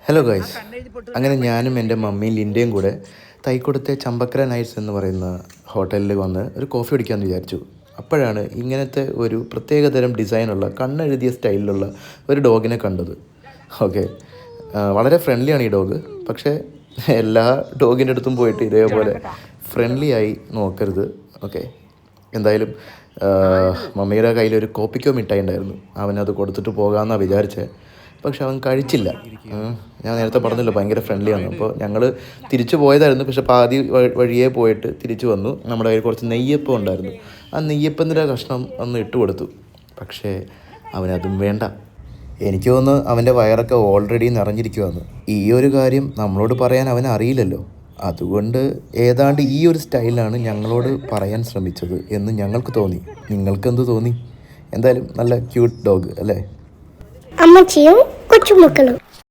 Hello guys, അങ്ങനെ ഞാനും എൻ്റെ മമ്മിയും ലിൻ്റെയും കൂടെ തൈക്കുടത്തെ ചമ്പക്കര നൈറ്റ്സ് എന്ന് പറയുന്ന ഹോട്ടലിൽ വന്ന് ഒരു കോഫി കുടിക്കാമെന്ന് വിചാരിച്ചു. അപ്പോഴാണ് ഇങ്ങനത്തെ ഒരു പ്രത്യേകതരം ഡിസൈനുള്ള കണ്ണെഴുതിയ സ്റ്റൈലിലുള്ള ഒരു ഡോഗിനെ കണ്ടത്. ഓക്കെ, വളരെ ഫ്രണ്ട്ലിയാണ് ഈ ഡോഗ്. പക്ഷേ എല്ലാ ഡോഗിൻ്റെ അടുത്തും പോയിട്ട് ഇതേപോലെ ഫ്രണ്ട്ലി ആയി നോക്കരുത്. ഓക്കെ, എന്തായാലും മമ്മിയുടെ കയ്യിലൊരു കോപ്പിക്കോ മിഠായി ഉണ്ടായിരുന്നു. അവനത് കൊടുത്തിട്ട് പോകാമെന്നാണ് വിചാരിച്ചത്. പക്ഷെ അവൻ കഴിച്ചില്ല. ഞാൻ നേരത്തെ പറഞ്ഞല്ലോ ഭയങ്കര ഫ്രണ്ട്ലിയാണ്. അപ്പോൾ ഞങ്ങൾ തിരിച്ചു പോയതായിരുന്നു. പക്ഷെ പാതി വഴിയേ പോയിട്ട് തിരിച്ചു വന്നു. നമ്മുടെ കയ്യിൽ കുറച്ച് നെയ്യപ്പം ഉണ്ടായിരുന്നു. ആ നെയ്യപ്പത്തിൻ്റെ കഷ്ണം ഒന്ന് ഇട്ട് കൊടുത്തു. പക്ഷേ അവനതും വേണ്ട. എനിക്ക് തോന്നുന്നു അവൻ്റെ വയറൊക്കെ ഓൾറെഡി നിറഞ്ഞിരിക്കുവാന്ന്. ഈ ഒരു കാര്യം നമ്മളോട് പറയാൻ അവന് അറിയില്ലല്ലോ. അതുകൊണ്ട് ഏതാണ്ട് ഈ ഒരു സ്റ്റൈലാണ് ഞങ്ങളോട് പറയാൻ ശ്രമിച്ചത് എന്ന് ഞങ്ങൾക്ക് തോന്നി. നിങ്ങൾക്കെന്ത് തോന്നി? എന്തായാലും നല്ല ക്യൂട്ട് ഡോഗ് അല്ലേ? അമ്മച്ചിയും കൊച്ചുമക്കളും.